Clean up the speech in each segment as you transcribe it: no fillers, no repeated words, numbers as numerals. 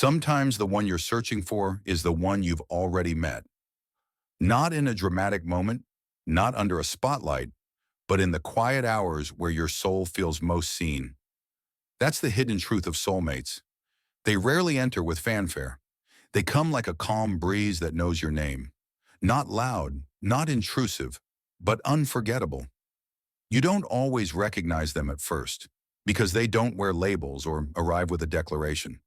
Sometimes the one you're searching for is the one you've already met. Not in a dramatic moment, not under a spotlight, but in the quiet hours where your soul feels most seen. That's the hidden truth of soulmates. They rarely enter with fanfare. They come like a calm breeze that knows your name. Not loud, not intrusive, but unforgettable. You don't always recognize them at first, because they don't wear labels or arrive with a declaration.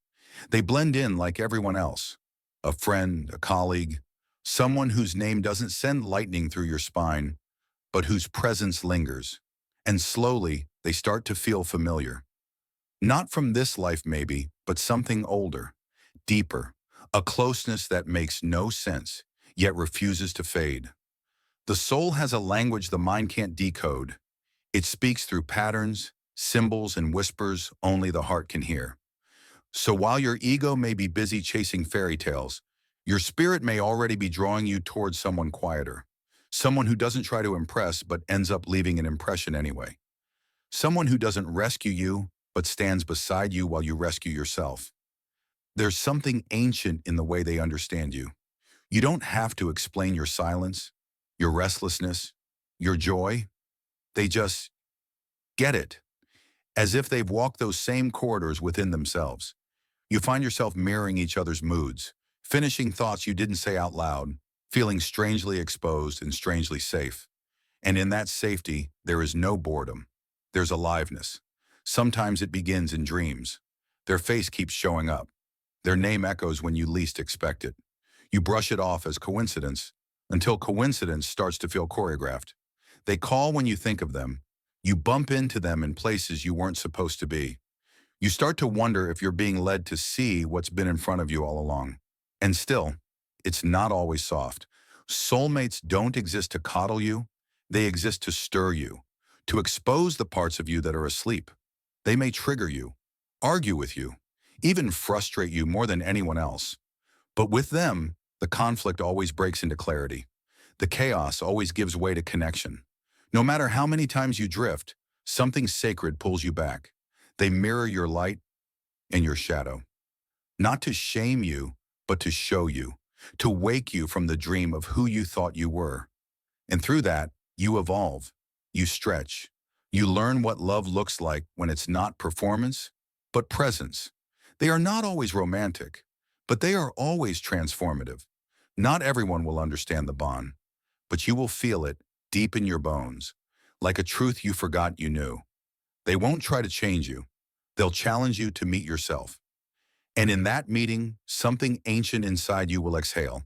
They blend in like everyone else. A friend, a colleague, someone whose name doesn't send lightning through your spine, but whose presence lingers. And slowly, they start to feel familiar. Not from this life maybe, but something older, deeper, a closeness that makes no sense, yet refuses to fade. The soul has a language the mind can't decode. It speaks through patterns, symbols, and whispers only the heart can hear. So while your ego may be busy chasing fairy tales, your spirit may already be drawing you towards someone quieter, someone who doesn't try to impress but ends up leaving an impression anyway, someone who doesn't rescue you but stands beside you while you rescue yourself. There's something ancient in the way they understand you. You don't have to explain your silence, your restlessness, your joy. They just get it, as if they've walked those same corridors within themselves. You find yourself mirroring each other's moods, finishing thoughts you didn't say out loud, feeling strangely exposed and strangely safe. And in that safety, there is no boredom. There's aliveness. Sometimes it begins in dreams. Their face keeps showing up. Their name echoes when you least expect it. You brush it off as coincidence, until coincidence starts to feel choreographed. They call when you think of them. You bump into them in places you weren't supposed to be. You start to wonder if you're being led to see what's been in front of you all along. And still, it's not always soft. Soulmates don't exist to coddle you. They exist to stir you, to expose the parts of you that are asleep. They may trigger you, argue with you, even frustrate you more than anyone else. But with them, the conflict always breaks into clarity. The chaos always gives way to connection. No matter how many times you drift, something sacred pulls you back. They mirror your light and your shadow. Not to shame you, but to show you, to wake you from the dream of who you thought you were. And through that, you evolve, you stretch. You learn what love looks like when it's not performance, but presence. They are not always romantic, but they are always transformative. Not everyone will understand the bond, but you will feel it deep in your bones, like a truth you forgot you knew. They won't try to change you. They'll challenge you to meet yourself. And in that meeting, something ancient inside you will exhale.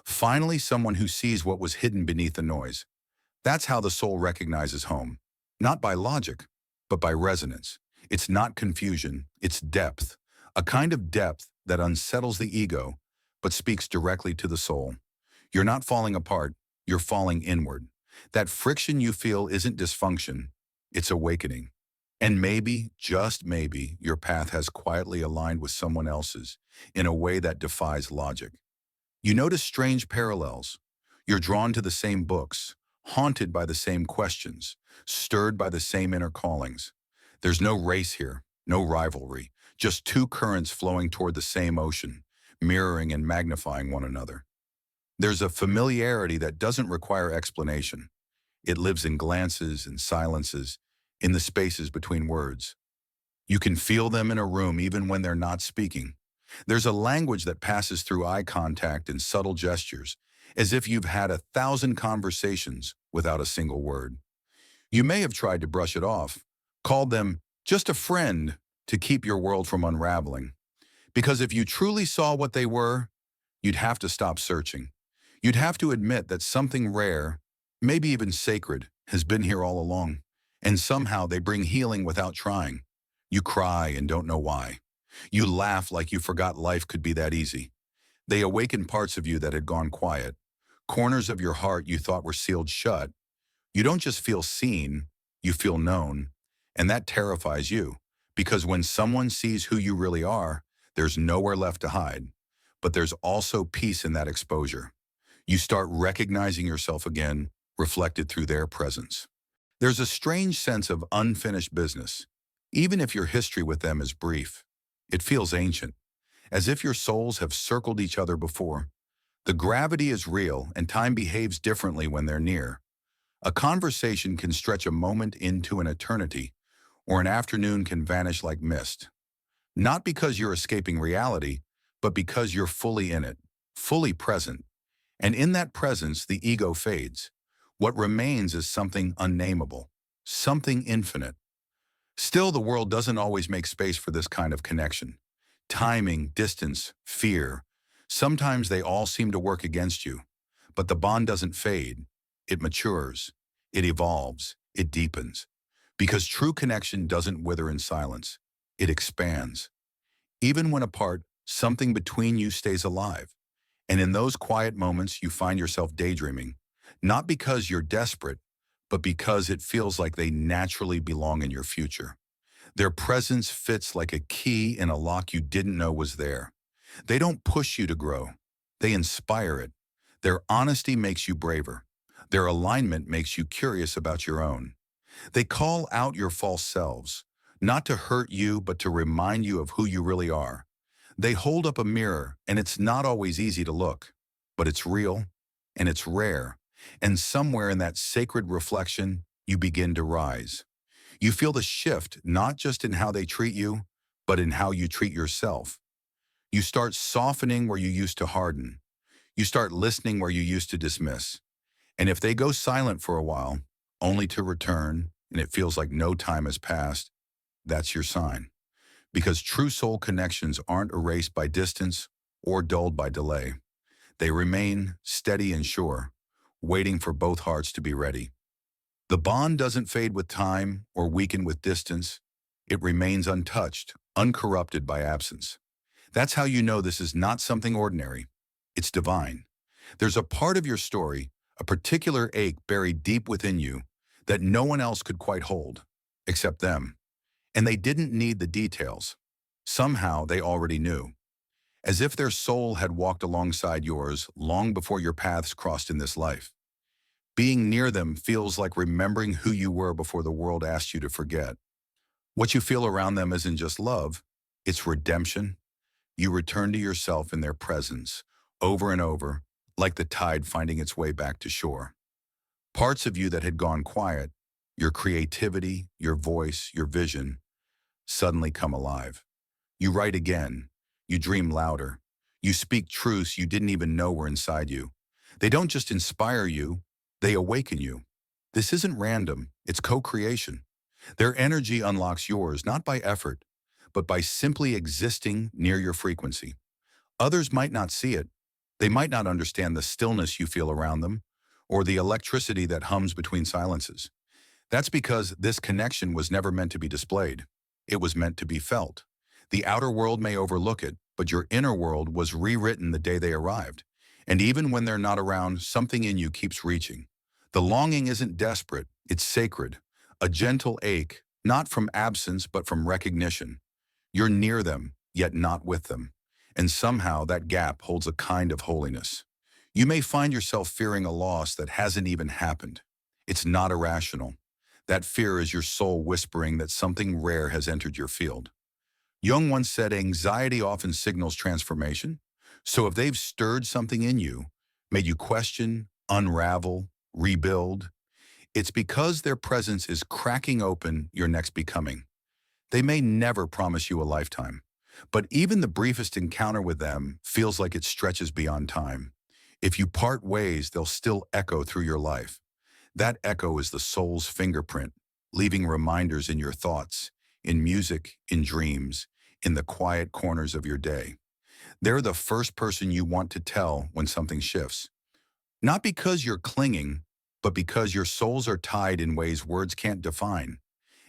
Finally, someone who sees what was hidden beneath the noise. That's how the soul recognizes home. Not by logic, but by resonance. It's not confusion, it's depth. A kind of depth that unsettles the ego, but speaks directly to the soul. You're not falling apart, you're falling inward. That friction you feel isn't dysfunction, it's awakening. And maybe, just maybe, your path has quietly aligned with someone else's in a way that defies logic. You notice strange parallels. You're drawn to the same books, haunted by the same questions, stirred by the same inner callings. There's no race here, no rivalry, just two currents flowing toward the same ocean, mirroring and magnifying one another. There's a familiarity that doesn't require explanation. It lives in glances and silences, in the spaces between words. You can feel them in a room even when they're not speaking. There's a language that passes through eye contact and subtle gestures, as if you've had 1,000 conversations without a single word. You may have tried to brush it off, called them just a friend to keep your world from unraveling. Because if you truly saw what they were, you'd have to stop searching. You'd have to admit that something rare, maybe even sacred, has been here all along. And somehow they bring healing without trying. You cry and don't know why. You laugh like you forgot life could be that easy. They awaken parts of you that had gone quiet, corners of your heart you thought were sealed shut. You don't just feel seen, you feel known. And that terrifies you, because when someone sees who you really are, there's nowhere left to hide. But there's also peace in that exposure. You start recognizing yourself again, reflected through their presence. There's a strange sense of unfinished business. Even if your history with them is brief, it feels ancient, as if your souls have circled each other before. The gravity is real and time behaves differently when they're near. A conversation can stretch a moment into an eternity, or an afternoon can vanish like mist. Not because you're escaping reality, but because you're fully in it, fully present. And in that presence, the ego fades. What remains is something unnameable, something infinite. Still, the world doesn't always make space for this kind of connection. Timing, distance, fear. Sometimes they all seem to work against you. But the bond doesn't fade. It matures. It evolves. It deepens. Because true connection doesn't wither in silence. It expands. Even when apart, something between you stays alive. And in those quiet moments, you find yourself daydreaming. Not because you're desperate, but because it feels like they naturally belong in your future. Their presence fits like a key in a lock you didn't know was there. They don't push you to grow. They inspire it. Their honesty makes you braver. Their alignment makes you curious about your own. They call out your false selves, not to hurt you, but to remind you of who you really are. They hold up a mirror, and it's not always easy to look, but it's real, and it's rare. And somewhere in that sacred reflection, you begin to rise. You feel the shift, not just in how they treat you, but in how you treat yourself. You start softening where you used to harden. You start listening where you used to dismiss. And if they go silent for a while, only to return, and it feels like no time has passed, that's your sign. Because true soul connections aren't erased by distance or dulled by delay. They remain steady and sure, waiting for both hearts to be ready. The bond doesn't fade with time or weaken with distance. It remains untouched, uncorrupted by absence. That's how you know this is not something ordinary. It's divine. There's a part of your story, a particular ache buried deep within you, that no one else could quite hold, except them. And they didn't need the details. Somehow they already knew. As if their soul had walked alongside yours long before your paths crossed in this life. Being near them feels like remembering who you were before the world asked you to forget. What you feel around them isn't just love, it's redemption. You return to yourself in their presence, over and over, like the tide finding its way back to shore. Parts of you that had gone quiet, your creativity, your voice, your vision, suddenly come alive. You write again. You dream louder. You speak truths you didn't even know were inside you. They don't just inspire you, they awaken you. This isn't random, it's co-creation. Their energy unlocks yours, not by effort, but by simply existing near your frequency. Others might not see it. They might not understand the stillness you feel around them, or the electricity that hums between silences. That's because this connection was never meant to be displayed. It was meant to be felt. The outer world may overlook it, but your inner world was rewritten the day they arrived. And even when they're not around, something in you keeps reaching. The longing isn't desperate, it's sacred. A gentle ache, not from absence, but from recognition. You're near them, yet not with them. And somehow that gap holds a kind of holiness. You may find yourself fearing a loss that hasn't even happened. It's not irrational. That fear is your soul whispering that something rare has entered your field. Jung once said anxiety often signals transformation. So if they've stirred something in you, made you question, unravel, rebuild, it's because their presence is cracking open your next becoming. They may never promise you a lifetime, but even the briefest encounter with them feels like it stretches beyond time. If you part ways, they'll still echo through your life. That echo is the soul's fingerprint, leaving reminders in your thoughts, in music, in dreams, in the quiet corners of your day. They're the first person you want to tell when something shifts. Not because you're clinging, but because your souls are tied in ways words can't define.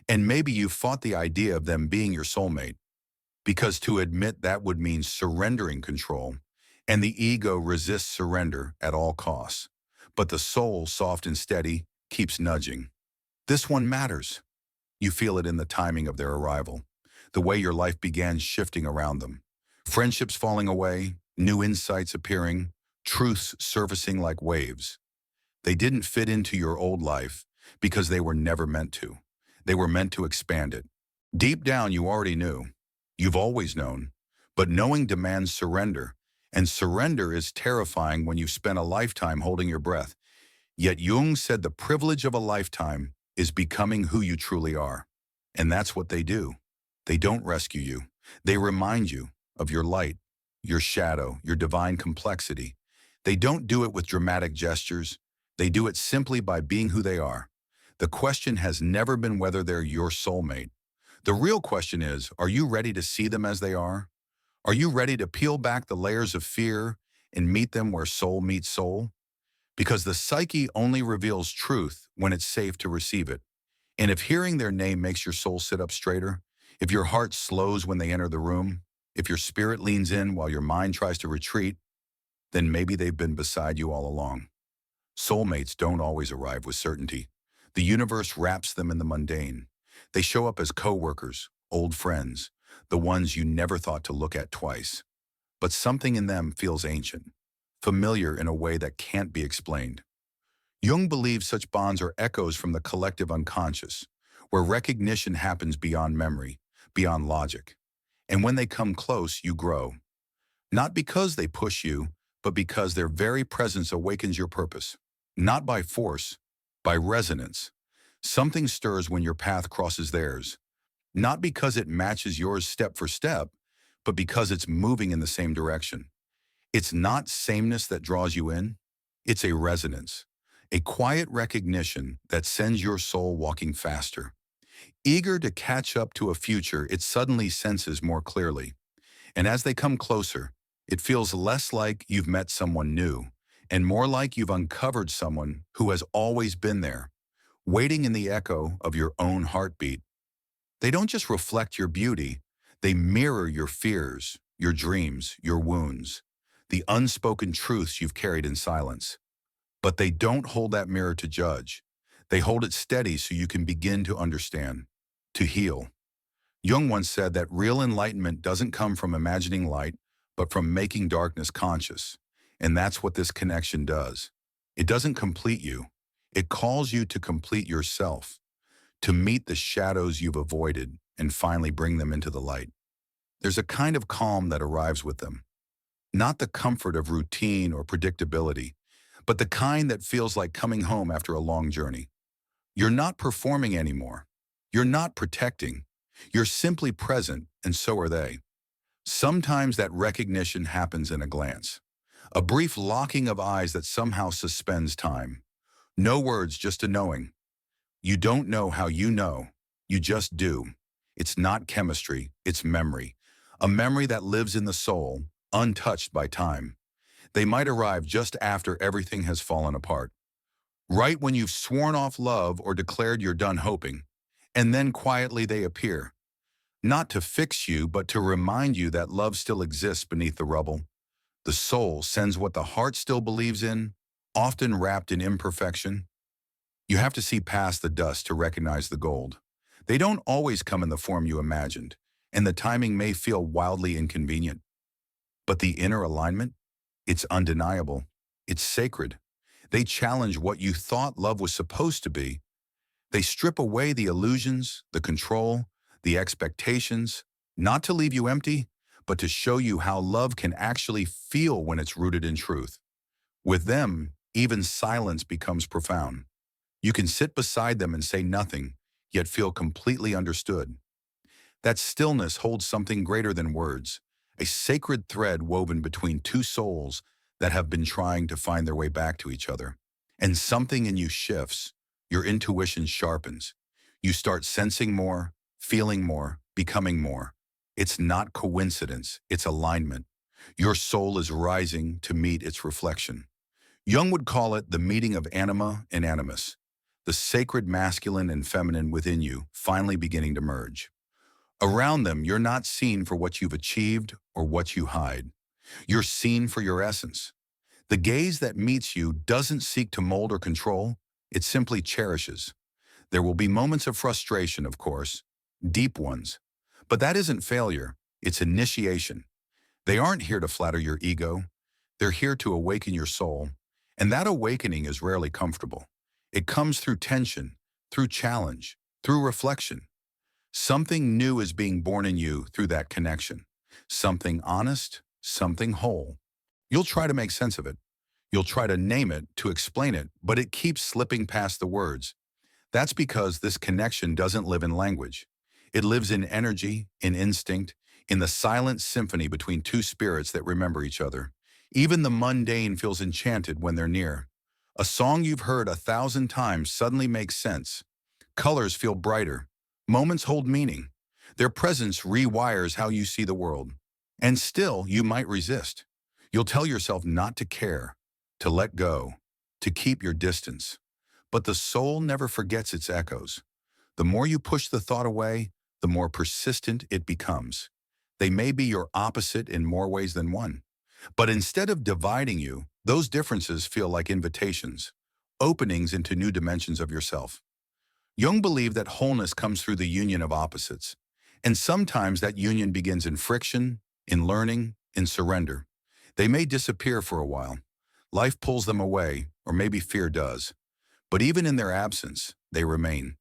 And maybe you fought the idea of them being your soulmate, because to admit that would mean surrendering control, and the ego resists surrender at all costs. But the soul, soft and steady, keeps nudging. This one matters. You feel it in the timing of their arrival, the way your life began shifting around them. Friendships falling away, new insights appearing, truths surfacing like waves. They didn't fit into your old life because they were never meant to. They were meant to expand it. Deep down, you already knew. You've always known. But knowing demands surrender, and surrender is terrifying when you've spent a lifetime holding your breath. Yet Jung said the privilege of a lifetime is becoming who you truly are. And that's what they do. They don't rescue you. They remind you of your light, your shadow, your divine complexity. They don't do it with dramatic gestures. They do it simply by being who they are. The question has never been whether they're your soulmate. The real question is, are you ready to see them as they are? Are you ready to peel back the layers of fear and meet them where soul meets soul? Because the psyche only reveals truth when it's safe to receive it. And if hearing their name makes your soul sit up straighter, if your heart slows when they enter the room, if your spirit leans in while your mind tries to retreat, then maybe they've been beside you all along. Soulmates don't always arrive with certainty. The universe wraps them in the mundane. They show up as coworkers, old friends, the ones you never thought to look at twice. But something in them feels ancient, familiar in a way that can't be explained. Jung believes such bonds are echoes from the collective unconscious, where recognition happens beyond memory, beyond logic. And when they come close, you grow. Not because they push you, but because their very presence awakens your purpose. Not by force, by resonance. Something stirs when your path crosses theirs. Not because it matches yours step for step, but because it's moving in the same direction. It's not sameness that draws you in. It's a resonance, a quiet recognition that sends your soul walking faster. Eager to catch up to a future it suddenly senses more clearly. And as they come closer, it feels less like you've met someone new and more like you've uncovered someone who has always been there, waiting in the echo of your own heartbeat. They don't just reflect your beauty, they mirror your fears, your dreams, your wounds, the unspoken truths you've carried in silence. But they don't hold that mirror to judge. They hold it steady so you can begin to understand, to heal. Jung once said that real enlightenment doesn't come from imagining light, but from making darkness conscious. And that's what this connection does. It doesn't complete you. It calls you to complete yourself, to meet the shadows you've avoided and finally bring them into the light. There's a kind of calm that arrives with them. Not the comfort of routine or predictability, but the kind that feels like coming home after a long journey. You're not performing anymore. You're not protecting. You're simply present, and so are they. Sometimes that recognition happens in a glance. A brief locking of eyes that somehow suspends time. No words, just a knowing. You don't know how you know. You just do. It's not chemistry, it's memory. A memory that lives in the soul, untouched by time. They might arrive just after everything has fallen apart. Right when you've sworn off love or declared you're done hoping. And then quietly they appear. Not to fix you, but to remind you that love still exists beneath the rubble. The soul sends what the heart still believes in, often wrapped in imperfection. You have to see past the dust to recognize the gold. They don't always come in the form you imagined, and the timing may feel wildly inconvenient. But the inner alignment? It's undeniable. It's sacred. They challenge what you thought love was supposed to be. They strip away the illusions, the control, the expectations, not to leave you empty, but to show you how love can actually feel when it's rooted in truth. With them, even silence becomes profound. You can sit beside them and say nothing, yet feel completely understood. That stillness holds something greater than words, a sacred thread woven between two souls that have been trying to find their way back to each other. And something in you shifts, your intuition sharpens. You start sensing more, feeling more, becoming more. It's not coincidence, it's alignment. Your soul is rising to meet its reflection. Jung would call it the meeting of anima and animus, the sacred masculine and feminine within you finally beginning to merge. Around them, you're not seen for what you've achieved or what you hide. You're seen for your essence. The gaze that meets you doesn't seek to mold or control, it simply cherishes. There will be moments of frustration, of course, deep ones. But that isn't failure, it's initiation. They aren't here to flatter your ego. They're here to awaken your soul. And that awakening is rarely comfortable. It comes through tension, through challenge, through reflection. Something new is being born in you through that connection. something honest, something whole. You'll try to make sense of it. You'll try to name it, to explain it, but it keeps slipping past the words. That's because this connection doesn't live in language. It lives in energy, in instinct, in the silent symphony between two spirits that remember each other. Even the mundane feels enchanted when they're near. A song you've heard 1,000 times suddenly makes sense. Colors feel brighter. Moments hold meaning. Their presence rewires how you see the world. And still, you might resist. You'll tell yourself not to care, to let go, to keep your distance. But the soul never forgets its echoes. The more you push the thought away, the more persistent it becomes. They may be your opposite in more ways than one. But instead of dividing you, those differences feel like invitations, openings into new dimensions of yourself. Jung believed that wholeness comes through the union of opposites. And sometimes that union begins in friction, in learning, in surrender. They may disappear for a while. Life pulls them away, or maybe fear does. But even in their absence, they remain.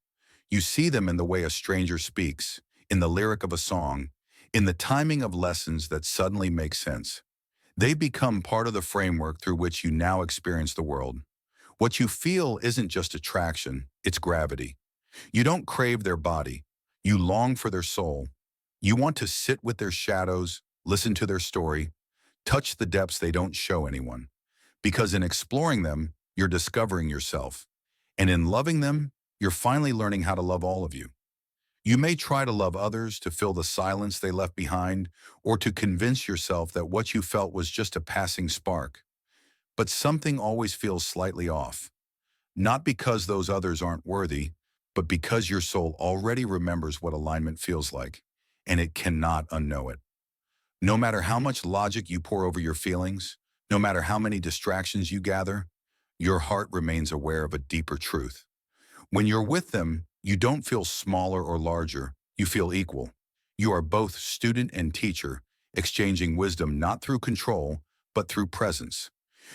You see them in the way a stranger speaks, in the lyric of a song, in the timing of lessons that suddenly make sense. They become part of the framework through which you now experience the world. What you feel isn't just attraction, it's gravity. You don't crave their body. You long for their soul. You want to sit with their shadows, listen to their story, touch the depths they don't show anyone. Because in exploring them, you're discovering yourself. And in loving them, you're finally learning how to love all of you. You may try to love others to fill the silence they left behind, or to convince yourself that what you felt was just a passing spark. But something always feels slightly off. Not because those others aren't worthy, but because your soul already remembers what alignment feels like, and it cannot unknow it. No matter how much logic you pour over your feelings, no matter how many distractions you gather, your heart remains aware of a deeper truth. When you're with them, you don't feel smaller or larger, you feel equal. You are both student and teacher, exchanging wisdom not through control, but through presence.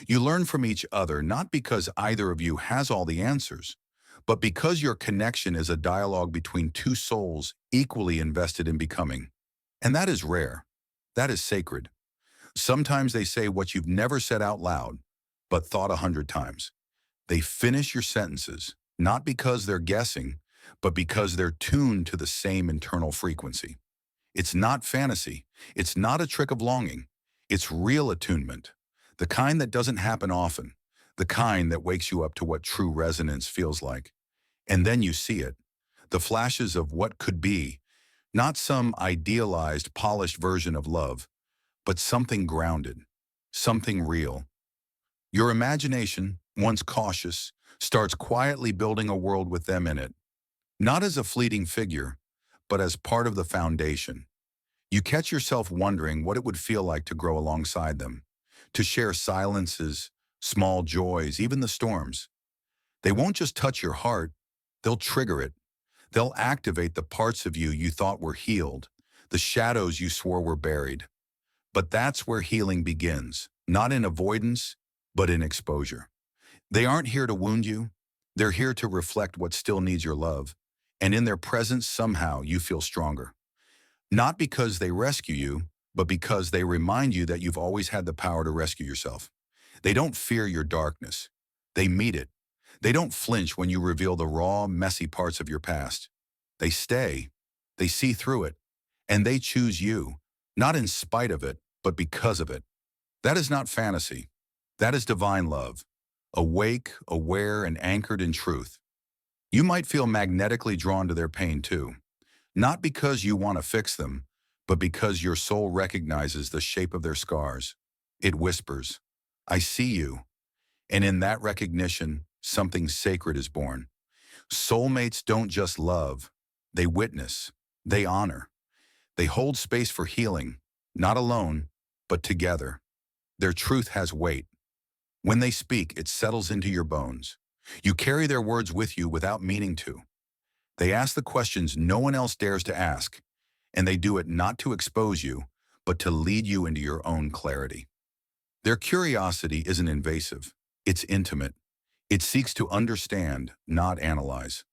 You learn from each other not because either of you has all the answers, but because your connection is a dialogue between two souls equally invested in becoming. And that is rare. That is sacred. Sometimes they say what you've never said out loud, but thought 100 times. They finish your sentences, not because they're guessing, but because they're tuned to the same internal frequency. It's not fantasy. It's not a trick of longing. It's real attunement. The kind that doesn't happen often. The kind that wakes you up to what true resonance feels like. And then you see it. The flashes of what could be. Not some idealized, polished version of love, but something grounded. Something real. Your imagination, once cautious, starts quietly building a world with them in it. Not as a fleeting figure, but as part of the foundation. You catch yourself wondering what it would feel like to grow alongside them, to share silences, small joys, even the storms. They won't just touch your heart, they'll trigger it. They'll activate the parts of you you thought were healed, the shadows you swore were buried. But that's where healing begins, not in avoidance, but in exposure. They aren't here to wound you. They're here to reflect what still needs your love. And in their presence, somehow, you feel stronger. Not because they rescue you, but because they remind you that you've always had the power to rescue yourself. They don't fear your darkness. They meet it. They don't flinch when you reveal the raw, messy parts of your past. They stay. They see through it. And they choose you, not in spite of it, but because of it. That is not fantasy. That is divine love. Awake, aware, and anchored in truth. You might feel magnetically drawn to their pain too. Not because you want to fix them, but because your soul recognizes the shape of their scars. It whispers, I see you. And in that recognition, something sacred is born. Soulmates don't just love, they witness, they honor. They hold space for healing, not alone, but together. Their truth has weight. When they speak, it settles into your bones. You carry their words with you without meaning to. They ask the questions no one else dares to ask, and they do it not to expose you, but to lead you into your own clarity. Their curiosity isn't invasive. It's intimate. It seeks to understand, not analyze.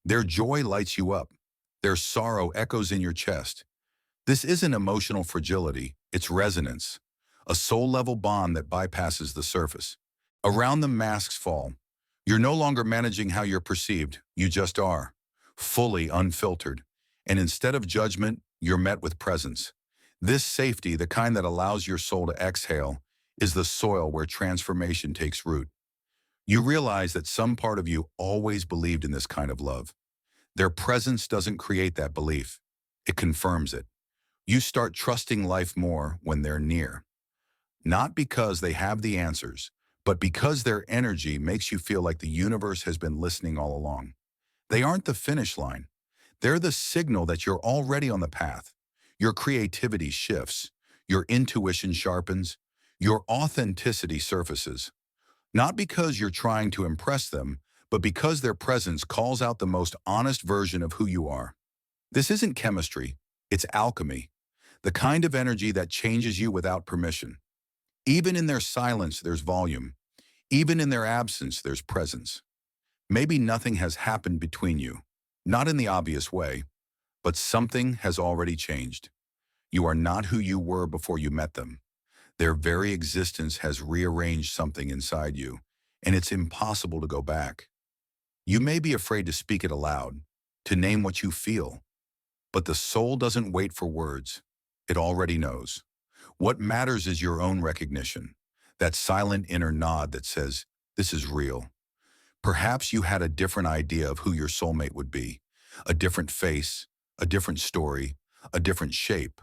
Their joy lights you up. Their sorrow echoes in your chest. This isn't emotional fragility, it's resonance, a soul-level bond that bypasses the surface. Around them masks fall. You're no longer managing how you're perceived, you just are, fully unfiltered. And instead of judgment, you're met with presence. This safety, the kind that allows your soul to exhale, is the soil where transformation takes root. You realize that some part of you always believed in this kind of love. Their presence doesn't create that belief. It confirms it. You start trusting life more when they're near. Not because they have the answers, but because their energy makes you feel like the universe has been listening all along. They aren't the finish line. They're the signal that you're already on the path. Your creativity shifts. Your intuition sharpens. Your authenticity surfaces. Not because you're trying to impress them, but because their presence calls out the most honest version of who you are. This isn't chemistry, it's alchemy, the kind of energy that changes you without permission. Even in their silence, there's volume. Even in their absence, there's presence. Maybe nothing has happened between you, not in the obvious way, but something has already changed. You are not who you were before you met them. Their very existence has rearranged something inside you, and it's impossible to go back. You may be afraid to speak it aloud, to name what you feel, but the soul doesn't wait for words. It already knows. What matters is your own recognition, that silent inner nod that says, this is real. Perhaps you had a different idea of who your soulmate would be, a different face, a different story, a different shape.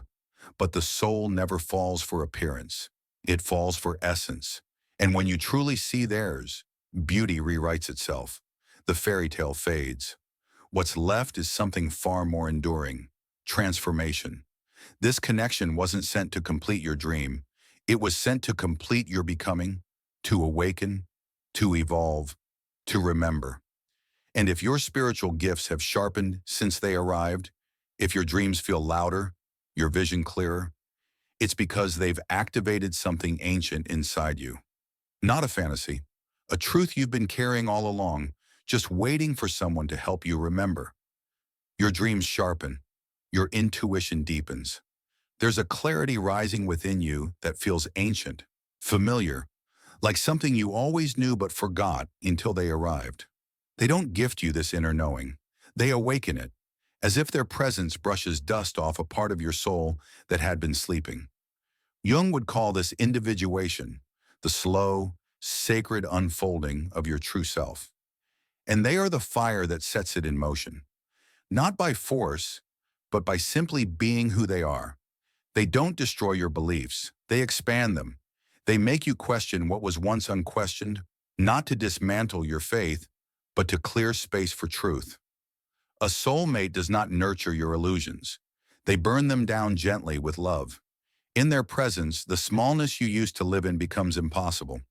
But the soul never falls for appearance. It falls for essence. And when you truly see theirs, beauty rewrites itself. The fairy tale fades. What's left is something far more enduring, transformation. This connection wasn't sent to complete your dream. It was sent to complete your becoming, to awaken, to evolve, to remember. And if your spiritual gifts have sharpened since they arrived, if your dreams feel louder, your vision clearer, it's because they've activated something ancient inside you. Not a fantasy, a truth you've been carrying all along, just waiting for someone to help you remember. Your dreams sharpen, your intuition deepens. There's a clarity rising within you that feels ancient, familiar, like something you always knew but forgot until they arrived. They don't gift you this inner knowing. They awaken it, as if their presence brushes dust off a part of your soul that had been sleeping. Jung would call this individuation, the slow, sacred unfolding of your true self. And they are the fire that sets it in motion. Not by force, but by simply being who they are. They don't destroy your beliefs, they expand them. They make you question what was once unquestioned, not to dismantle your faith, but to clear space for truth. A soulmate does not nurture your illusions. They burn them down gently with love. In their presence, the smallness you used to live in becomes impossible.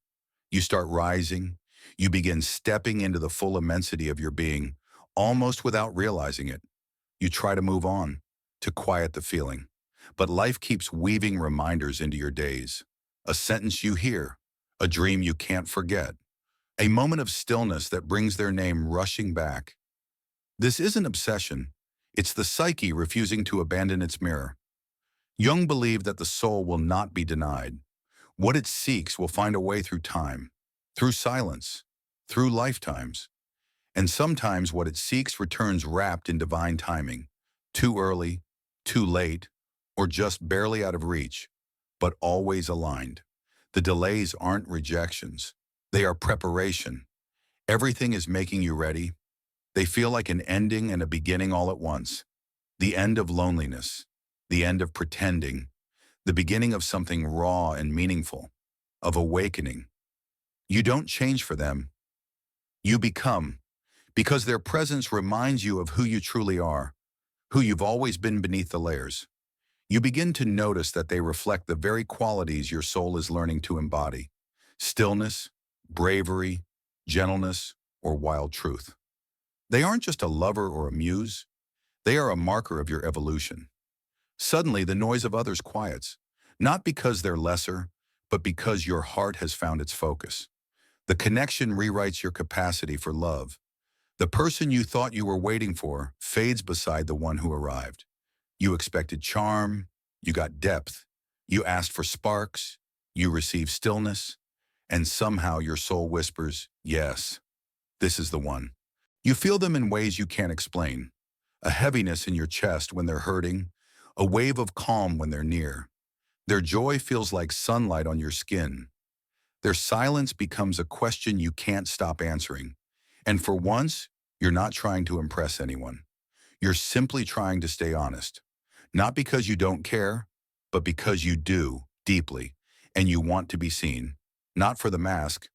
You start rising. You begin stepping into the full immensity of your being, almost without realizing it. You try to move on, to quiet the feeling. But life keeps weaving reminders into your days. A sentence you hear, a dream you can't forget, a moment of stillness that brings their name rushing back. This isn't obsession. It's the psyche refusing to abandon its mirror. Jung believed that the soul will not be denied. What it seeks will find a way through time, through silence, through lifetimes. And sometimes what it seeks returns wrapped in divine timing, too early, too late, or just barely out of reach, but always aligned. The delays aren't rejections. They are preparation. Everything is making you ready. They feel like an ending and a beginning all at once. The end of loneliness, the end of pretending, the beginning of something raw and meaningful, of awakening. You don't change for them. You become, because their presence reminds you of who you truly are, who you've always been beneath the layers. You begin to notice that they reflect the very qualities your soul is learning to embody: stillness, bravery, gentleness, or wild truth. They aren't just a lover or a muse. They are a marker of your evolution. Suddenly, the noise of others quiets, not because they're lesser, but because your heart has found its focus. The connection rewrites your capacity for love. The person you thought you were waiting for fades beside the one who arrived. You expected charm, you got depth. You asked for sparks, you received stillness, and somehow your soul whispers, yes, this is the one. You feel them in ways you can't explain. A heaviness in your chest when they're hurting, a wave of calm when they're near. Their joy feels like sunlight on your skin. Their silence becomes a question you can't stop answering. And for once, you're not trying to impress anyone. You're simply trying to stay honest. Not because you don't care, but because you do, deeply, and you want to be seen. Not for the mask,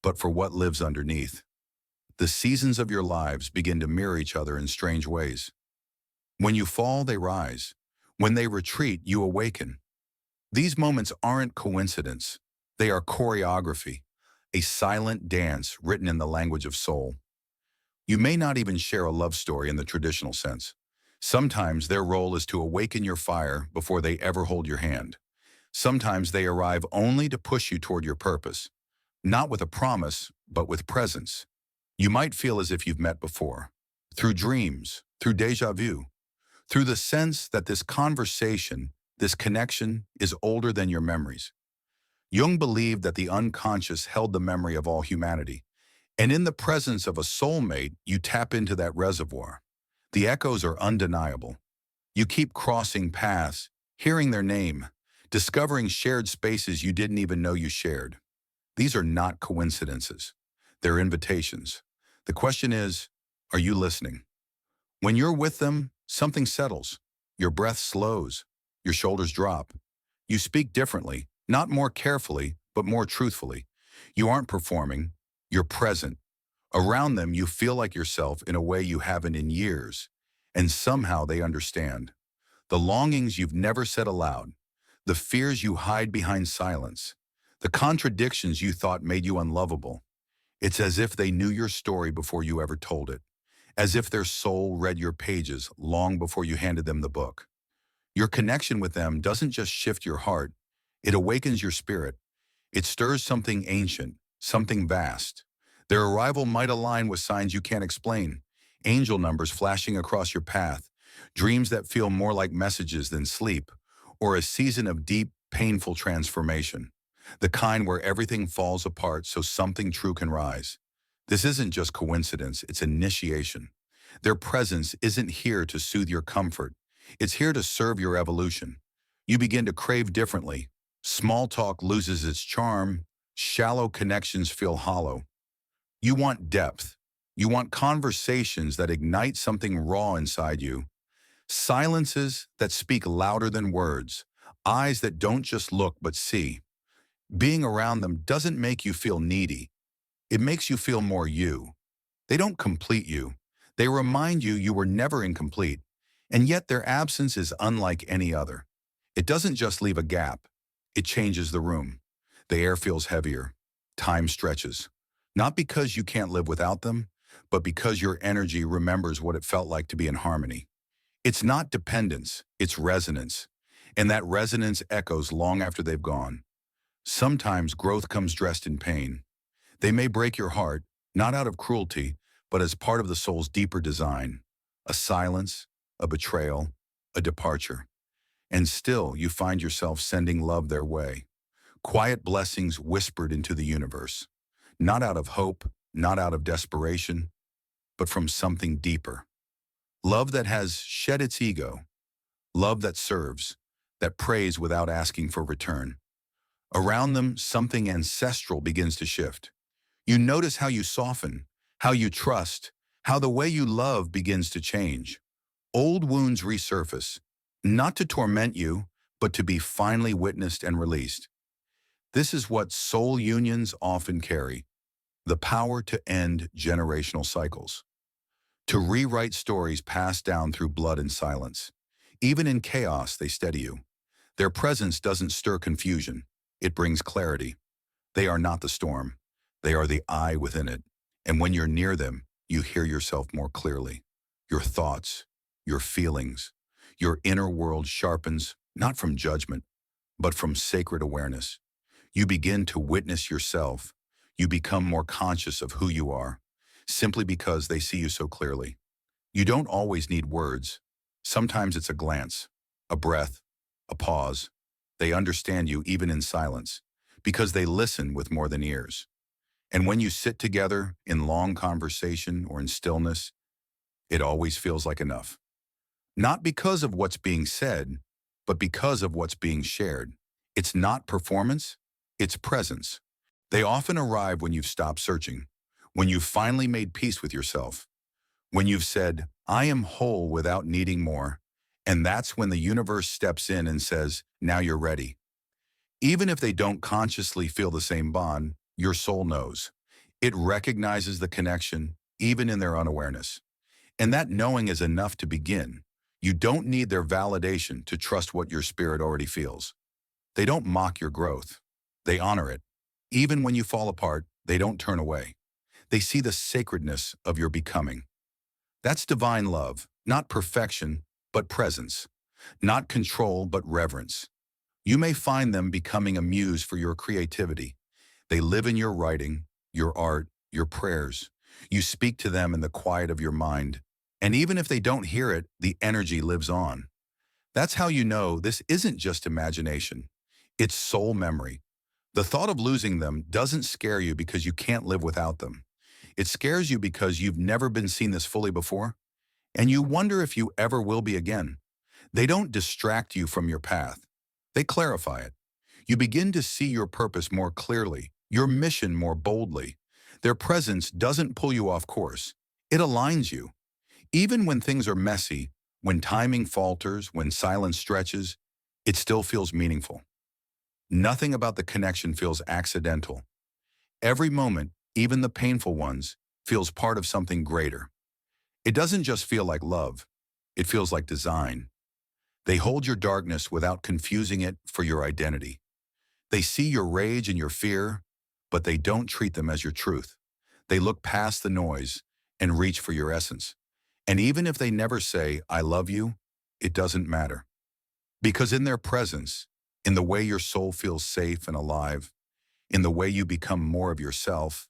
but for what lives underneath. The seasons of your lives begin to mirror each other in strange ways. When you fall, they rise. When they retreat, you awaken. These moments aren't coincidence. They are choreography, a silent dance written in the language of soul. You may not even share a love story in the traditional sense. Sometimes their role is to awaken your fire before they ever hold your hand. Sometimes they arrive only to push you toward your purpose, not with a promise, but with presence. You might feel as if you've met before, through dreams, through déjà vu, through the sense that this conversation, this connection, is older than your memories. Jung believed that the unconscious held the memory of all humanity, and in the presence of a soulmate, you tap into that reservoir. The echoes are undeniable. You keep crossing paths, hearing their name, discovering shared spaces you didn't even know you shared. These are not coincidences. They're invitations. The question is, are you listening? When you're with them, something settles. Your breath slows. Your shoulders drop. You speak differently, not more carefully, but more truthfully. You aren't performing. You're present. Around them, you feel like yourself in a way you haven't in years. And somehow they understand. The longings you've never said aloud. The fears you hide behind silence. The contradictions you thought made you unlovable. It's as if they knew your story before you ever told it. As if their soul read your pages long before you handed them the book. Your connection with them doesn't just shift your heart, it awakens your spirit. It stirs something ancient, something vast. Their arrival might align with signs you can't explain, angel numbers flashing across your path, dreams that feel more like messages than sleep, or a season of deep, painful transformation. The kind where everything falls apart so something true can rise. This isn't just coincidence, it's initiation. Their presence isn't here to soothe your comfort. It's here to serve your evolution. You begin to crave differently. Small talk loses its charm. Shallow connections feel hollow. You want depth. You want conversations that ignite something raw inside you. Silences that speak louder than words. Eyes that don't just look but see. Being around them doesn't make you feel needy. It makes you feel more you. They don't complete you. They remind you you were never incomplete, and yet their absence is unlike any other. It doesn't just leave a gap. It changes the room. The air feels heavier. Time stretches. Not because you can't live without them, but because your energy remembers what it felt like to be in harmony. It's not dependence, it's resonance. And that resonance echoes long after they've gone. Sometimes growth comes dressed in pain. They may break your heart, not out of cruelty, but as part of the soul's deeper design. A silence, a betrayal, a departure. And still, you find yourself sending love their way. Quiet blessings whispered into the universe. Not out of hope, not out of desperation, but from something deeper. Love that has shed its ego. Love that serves, that prays without asking for return. Around them, something ancestral begins to shift. You notice how you soften, how you trust, how the way you love begins to change. Old wounds resurface, not to torment you, but to be finally witnessed and released. This is what soul unions often carry, the power to end generational cycles, to rewrite stories passed down through blood and silence. Even in chaos, they steady you. Their presence doesn't stir confusion, it brings clarity. They are not the storm. They are the eye within it. And when you're near them, you hear yourself more clearly. Your thoughts, your feelings, your inner world sharpens, not from judgment, but from sacred awareness. You begin to witness yourself. You become more conscious of who you are, simply because they see you so clearly. You don't always need words. Sometimes it's a glance, a breath, a pause. They understand you even in silence because they listen with more than ears. And when you sit together in long conversation or in stillness, it always feels like enough. Not because of what's being said, but because of what's being shared. It's not performance, it's presence. They often arrive when you've stopped searching, when you've finally made peace with yourself, when you've said, I am whole without needing more. And that's when the universe steps in and says, now you're ready. Even if they don't consciously feel the same bond, your soul knows. It recognizes the connection, even in their unawareness. And that knowing is enough to begin. You don't need their validation to trust what your spirit already feels. They don't mock your growth. They honor it. Even when you fall apart, they don't turn away. They see the sacredness of your becoming. That's divine love, not perfection, but presence. Not control, but reverence. You may find them becoming a muse for your creativity. They live in your writing, your art, your prayers. You speak to them in the quiet of your mind. And even if they don't hear it, the energy lives on. That's how you know this isn't just imagination. It's soul memory. The thought of losing them doesn't scare you because you can't live without them. It scares you because you've never been seen this fully before, and you wonder if you ever will be again. They don't distract you from your path. They clarify it. You begin to see your purpose more clearly, your mission more boldly. Their presence doesn't pull you off course. It aligns you. Even when things are messy, when timing falters, when silence stretches, it still feels meaningful. Nothing about the connection feels accidental. Every moment, even the painful ones, feels part of something greater. It doesn't just feel like love. It feels like design. They hold your darkness without confusing it for your identity. They see your rage and your fear, but they don't treat them as your truth. They look past the noise and reach for your essence. And even if they never say, I love you, it doesn't matter. Because in their presence, in the way your soul feels safe and alive, in the way you become more of yourself,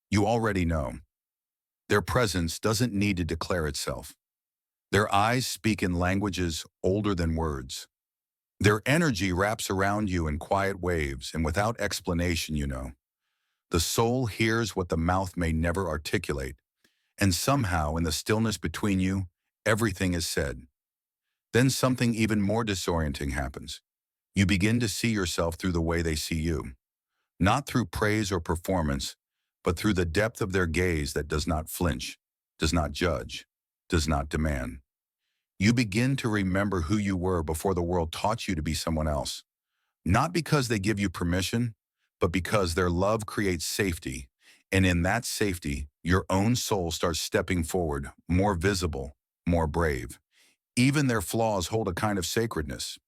you already know. Their presence doesn't need to declare itself. Their eyes speak in languages older than words. Their energy wraps around you in quiet waves, and without explanation, you know. The soul hears what the mouth may never articulate, and somehow in the stillness between you, everything is said. Then something even more disorienting happens. You begin to see yourself through the way they see you. Not through praise or performance, but through the depth of their gaze that does not flinch, does not judge, does not demand. You begin to remember who you were before the world taught you to be someone else. Not because they give you permission, but because their love creates safety. And in that safety, your own soul starts stepping forward, more visible, more brave. Even their flaws hold a kind of sacredness.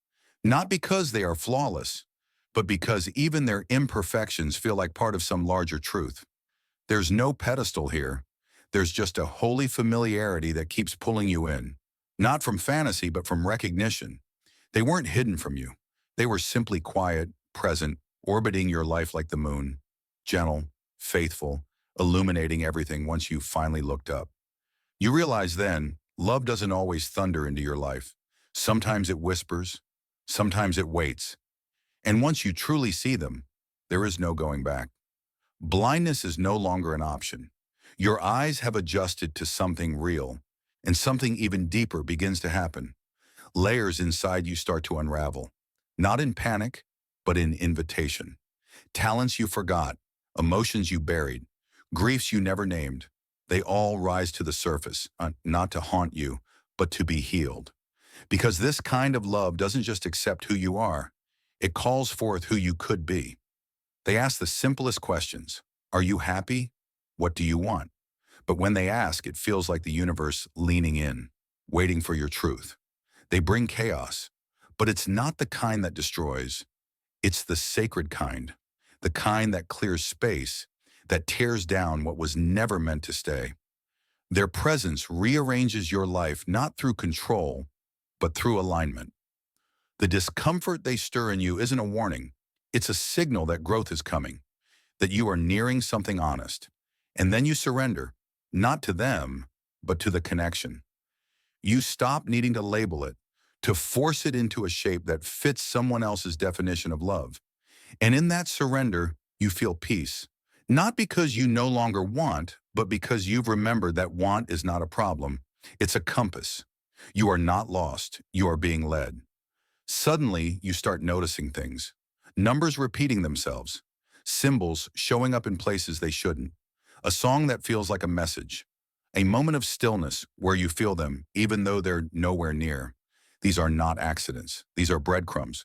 Not because they are flawless, but because even their imperfections feel like part of some larger truth. There's no pedestal here. There's just a holy familiarity that keeps pulling you in. Not from fantasy, but from recognition. They weren't hidden from you. They were simply quiet, present, orbiting your life like the moon. Gentle, faithful, illuminating everything once you finally looked up. You realize then, love doesn't always thunder into your life. Sometimes it whispers. Sometimes it waits. And once you truly see them, there is no going back. Blindness is no longer an option. Your eyes have adjusted to something real, and something even deeper begins to happen. Layers inside you start to unravel, not in panic, but in invitation. Talents you forgot, emotions you buried, griefs you never named, they all rise to the surface, not to haunt you, but to be healed. Because this kind of love doesn't just accept who you are, it calls forth who you could be. They ask the simplest questions. Are you happy? What do you want? But when they ask, it feels like the universe leaning in, waiting for your truth. They bring chaos, but it's not the kind that destroys. It's the sacred kind, the kind that clears space, that tears down what was never meant to stay. Their presence rearranges your life not through control, but through alignment. The discomfort they stir in you isn't a warning. It's a signal that growth is coming, that you are nearing something honest. And then you surrender, not to them, but to the connection. You stop needing to label it, to force it into a shape that fits someone else's definition of love. And in that surrender, you feel peace. Not because you no longer want, but because you've remembered that want is not a problem. It's a compass. You are not lost. You are being led. Suddenly, you start noticing things. Numbers repeating themselves. Symbols showing up in places they shouldn't. A song that feels like a message. A moment of stillness where you feel them, even though they're nowhere near. These are not accidents. These are breadcrumbs.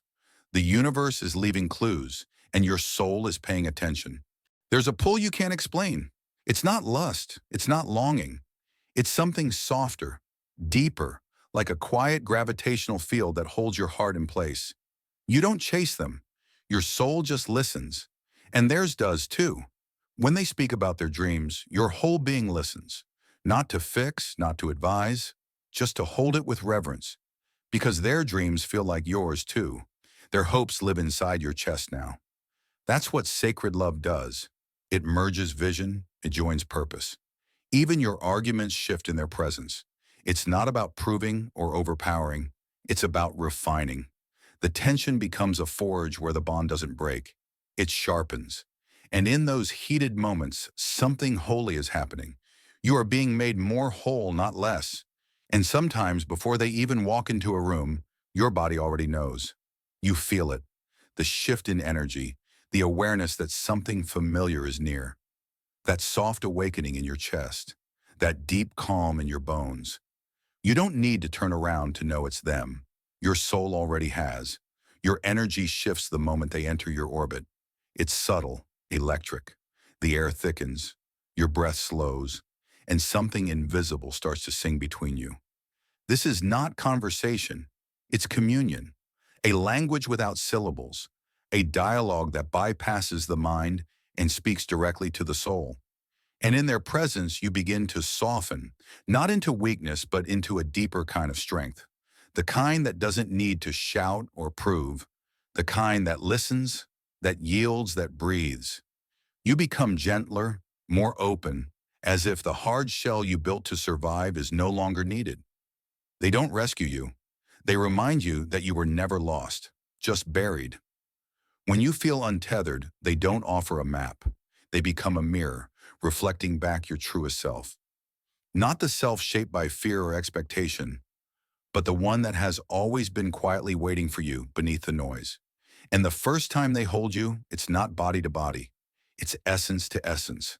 The universe is leaving clues, and your soul is paying attention. There's a pull you can't explain. It's not lust. It's not longing. It's something softer, deeper, like a quiet gravitational field that holds your heart in place. You don't chase them. Your soul just listens. And theirs does too. When they speak about their dreams, your whole being listens. Not to fix, not to advise, just to hold it with reverence. Because their dreams feel like yours too. Their hopes live inside your chest now. That's what sacred love does. It merges vision, it joins purpose. Even your arguments shift in their presence. It's not about proving or overpowering. It's about refining. The tension becomes a forge where the bond doesn't break. It sharpens. And in those heated moments, something holy is happening. You are being made more whole, not less. And sometimes, before they even walk into a room, your body already knows. You feel it. The shift in energy, the awareness that something familiar is near. That soft awakening in your chest, that deep calm in your bones. You don't need to turn around to know it's them. Your soul already has. Your energy shifts the moment they enter your orbit. It's subtle, electric. The air thickens, your breath slows, and something invisible starts to sing between you. This is not conversation. It's communion. A language without syllables. A dialogue that bypasses the mind and speaks directly to the soul. And in their presence, you begin to soften, not into weakness, but into a deeper kind of strength. The kind that doesn't need to shout or prove. The kind that listens, that yields, that breathes. You become gentler, more open, as if the hard shell you built to survive is no longer needed. They don't rescue you. They remind you that you were never lost, just buried. When you feel untethered, they don't offer a map. They become a mirror, reflecting back your truest self. Not the self shaped by fear or expectation, but the one that has always been quietly waiting for you beneath the noise. And the first time they hold you, it's not body to body. It's essence to essence.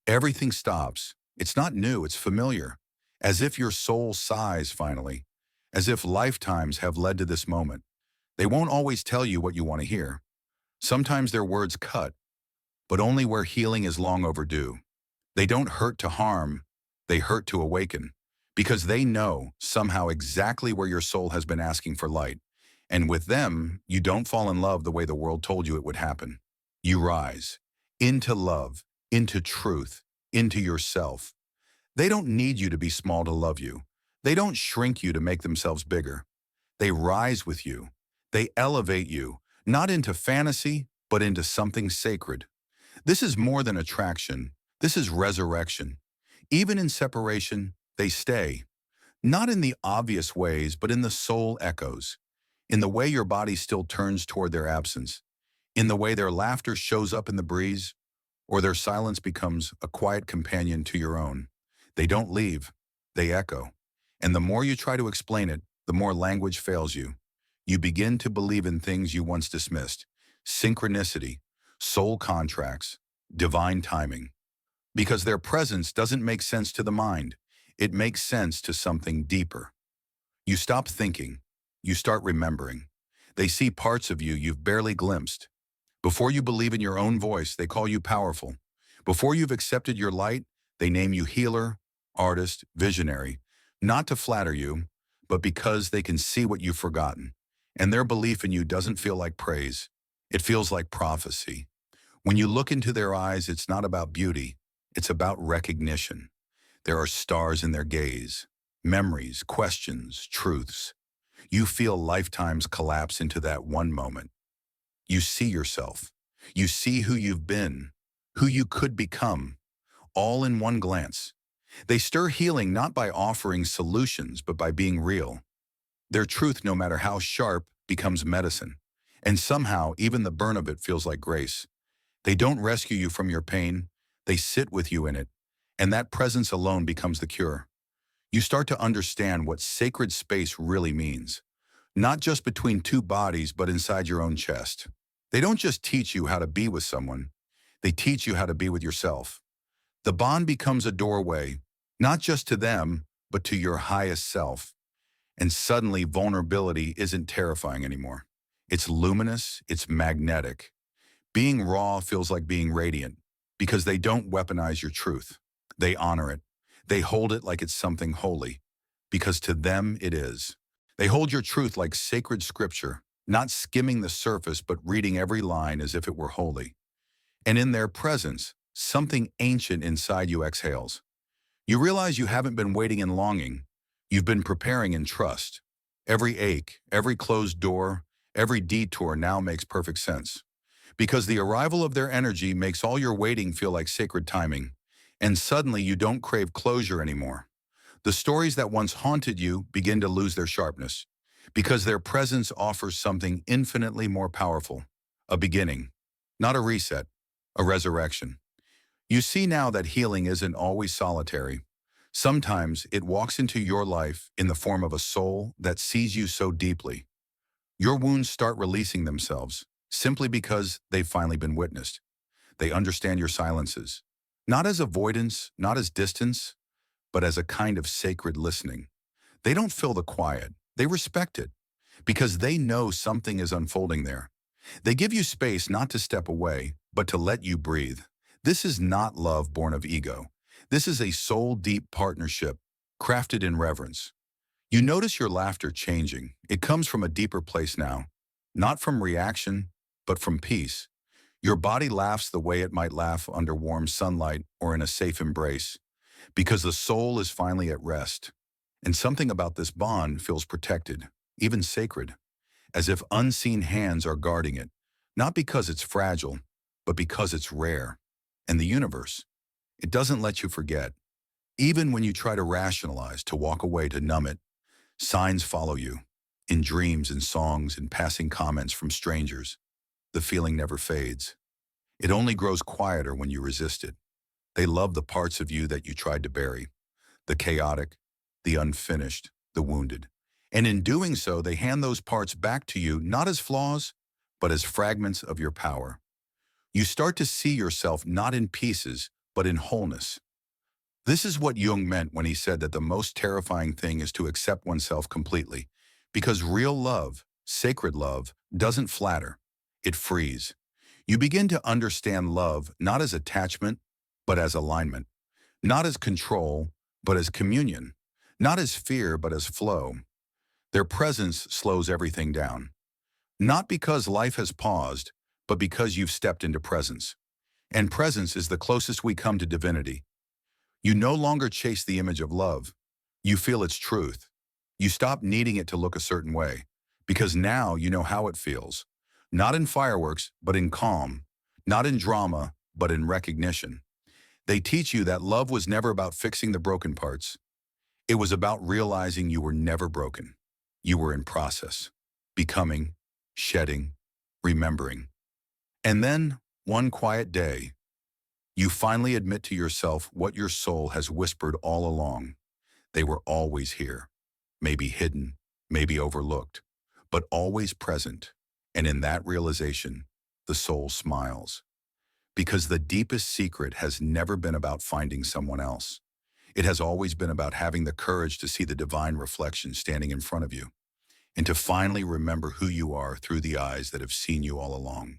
Everything stops. It's not new, it's familiar. As if your soul sighs finally. As if lifetimes have led to this moment. They won't always tell you what you want to hear. Sometimes their words cut, but only where healing is long overdue. They don't hurt to harm, they hurt to awaken. Because they know, somehow, exactly where your soul has been asking for light. And with them, you don't fall in love the way the world told you it would happen. You rise. Into love, into truth, into yourself. They don't need you to be small to love you. They don't shrink you to make themselves bigger. They rise with you. They elevate you, not into fantasy, but into something sacred. This is more than attraction. This is resurrection. Even in separation, they stay. Not in the obvious ways, but in the soul echoes. In the way your body still turns toward their absence. In the way their laughter shows up in the breeze, or their silence becomes a quiet companion to your own. They don't leave. They echo. And the more you try to explain it, the more language fails you. You begin to believe in things you once dismissed. Synchronicity, soul contracts, divine timing. Because their presence doesn't make sense to the mind. It makes sense to something deeper. You stop thinking. You start remembering. They see parts of you you've barely glimpsed. Before you believe in your own voice, they call you powerful. Before you've accepted your light, they name you healer, artist, visionary. Not to flatter you, but because they can see what you've forgotten. And their belief in you doesn't feel like praise. It feels like prophecy. When you look into their eyes, it's not about beauty. It's about recognition. There are stars in their gaze, memories, questions, truths. You feel lifetimes collapse into that one moment. You see yourself. You see who you've been, who you could become, all in one glance. They stir healing not by offering solutions, but by being real. Their truth, no matter how sharp, becomes medicine. And somehow, even the burn of it feels like grace. They don't rescue you from your pain, they sit with you in it. And that presence alone becomes the cure. You start to understand what sacred space really means. Not just between two bodies, but inside your own chest. They don't just teach you how to be with someone, they teach you how to be with yourself. The bond becomes a doorway, not just to them, but to your highest self. And suddenly, vulnerability isn't terrifying anymore. It's luminous, it's magnetic. Being raw feels like being radiant, because they don't weaponize your truth. They honor it. They hold it like it's something holy, because to them it is. They hold your truth like sacred scripture, not skimming the surface, but reading every line as if it were holy. And in their presence, something ancient inside you exhales. You realize you haven't been waiting in longing. You've been preparing in trust. Every ache, every closed door, every detour now makes perfect sense. Because the arrival of their energy makes all your waiting feel like sacred timing. And suddenly you don't crave closure anymore. The stories that once haunted you begin to lose their sharpness. Because their presence offers something infinitely more powerful. A beginning. Not a reset. A resurrection. You see now that healing isn't always solitary. Sometimes it walks into your life in the form of a soul that sees you so deeply. Your wounds start releasing themselves, simply because they've finally been witnessed. They understand your silences, not as avoidance, not as distance, but as a kind of sacred listening. They don't fill the quiet, they respect it, because they know something is unfolding there. They give you space not to step away, but to let you breathe. This is not love born of ego. This is a soul-deep partnership, crafted in reverence. You notice your laughter changing. It comes from a deeper place now, not from reaction, but from peace. Your body laughs the way it might laugh under warm sunlight or in a safe embrace, because the soul is finally at rest. And something about this bond feels protected, even sacred, as if unseen hands are guarding it, not because it's fragile, but because it's rare. And the universe, it doesn't let you forget. Even when you try to rationalize, to walk away, to numb it, signs follow you, in dreams, in songs, in passing comments from strangers. The feeling never fades. It only grows quieter when you resist it. They love the parts of you that you tried to bury, the chaotic, the unfinished, the wounded. And in doing so, they hand those parts back to you, not as flaws, but as fragments of your power. You start to see yourself not in pieces, but in wholeness. This is what Jung meant when he said that the most terrifying thing is to accept oneself completely, because real love, sacred love, doesn't flatter, it frees. You begin to understand love not as attachment, but as alignment, not as control, but as communion, not as fear, but as flow. Their presence slows everything down, not because life has paused, but because you've stepped into presence. And presence is the closest we come to divinity. You no longer chase the image of love. You feel its truth. You stop needing it to look a certain way, because now you know how it feels. Not in fireworks, but in calm. Not in drama, but in recognition. They teach you that love was never about fixing the broken parts. It was about realizing you were never broken. You were in process, becoming, shedding, remembering. And then, one quiet day, you finally admit to yourself what your soul has whispered all along. They were always here, maybe hidden, maybe overlooked, but always present. And in that realization, the soul smiles. Because the deepest secret has never been about finding someone else. It has always been about having the courage to see the divine reflection standing in front of you, and to finally remember who you are through the eyes that have seen you all along.